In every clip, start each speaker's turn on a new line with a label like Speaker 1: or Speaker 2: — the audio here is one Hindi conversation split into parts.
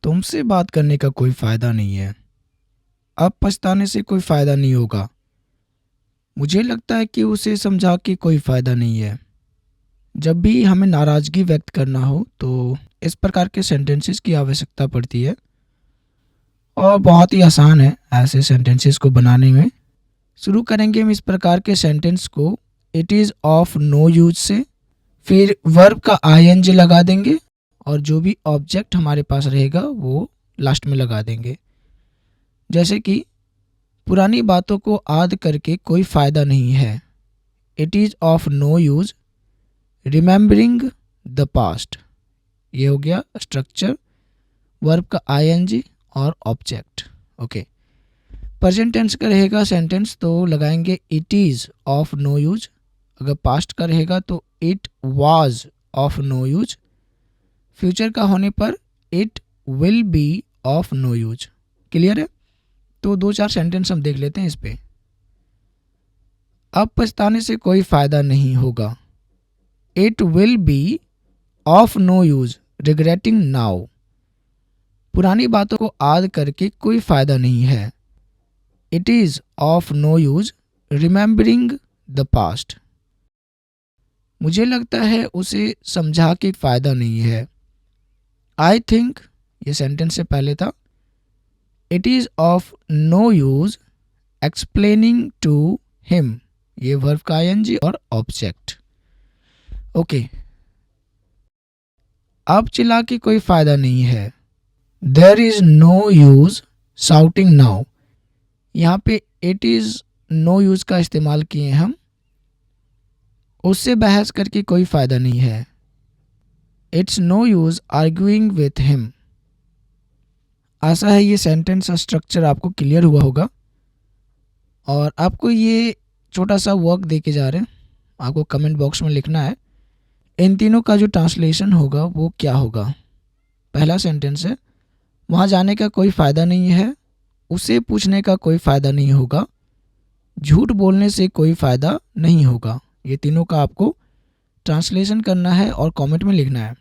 Speaker 1: तुमसे बात करने का कोई फ़ायदा नहीं है। अब पछताने से कोई फ़ायदा नहीं होगा। मुझे लगता है कि उसे समझा के कोई फ़ायदा नहीं है। जब भी हमें नाराज़गी व्यक्त करना हो तो इस प्रकार के सेंटेंसेस की आवश्यकता पड़ती है और बहुत ही आसान है ऐसे सेंटेंसेस को बनाने में। शुरू करेंगे हम इस प्रकार के सेंटेंस को it is of no use से, फिर वर्ब का आईएनजी लगा देंगे और जो भी ऑब्जेक्ट हमारे पास रहेगा वो लास्ट में लगा देंगे। जैसे कि पुरानी बातों को याद करके कोई फ़ायदा नहीं है। It is of no use remembering the past. ये हो गया स्ट्रक्चर, वर्ब का आईएनजी और ऑब्जेक्ट। ओके, प्रेजेंट टेंस का रहेगा सेंटेंस तो लगाएंगे it is of no use. अगर पास्ट का रहेगा तो it was of no use. Future का होने पर it will be of no use. Clear है? तो 2-4 सेंटेंस हम देख लेते हैं इस पे। अब पछताने से कोई फ़ायदा नहीं होगा। It will be of no use regretting now. पुरानी बातों को याद करके कोई फ़ायदा नहीं है। It is of no use remembering the past. मुझे लगता है उसे समझा के फ़ायदा नहीं है। आई थिंक, ये सेंटेंस से पहले था। It is of no use explaining to him. ये वर्ब का आईएनजी और ऑब्जेक्ट। ओके, अब चिल्ला के कोई फ़ायदा नहीं है। There is no use shouting now. यहाँ पे इट इज़ नो यूज का इस्तेमाल किए हम। उससे बहस करके कोई फ़ायदा नहीं है। It's no use arguing with him. आशा है ये सेंटेंस स्ट्रक्चर आपको क्लियर हुआ होगा और आपको ये छोटा सा वर्क दे के जा रहे हैं। आपको कमेंट बॉक्स में लिखना है इन तीनों का जो ट्रांसलेशन होगा वो क्या होगा। पहला सेंटेंस है वहाँ जाने का कोई फ़ायदा नहीं है, उसे पूछने का कोई फ़ायदा नहीं होगा, झूठ बोलने से कोई फ़ायदा नहीं होगा। ये तीनों का आपको ट्रांसलेशन करना है और कमेंट में लिखना है।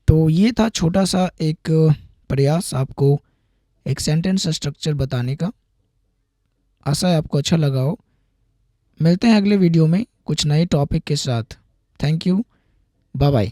Speaker 1: तो ये था छोटा सा एक प्रयास आपको एक सेंटेंस स्ट्रक्चर बताने का। आशा है आपको अच्छा लगा हो। मिलते हैं अगले वीडियो में कुछ नए टॉपिक के साथ। Thank you, bye bye.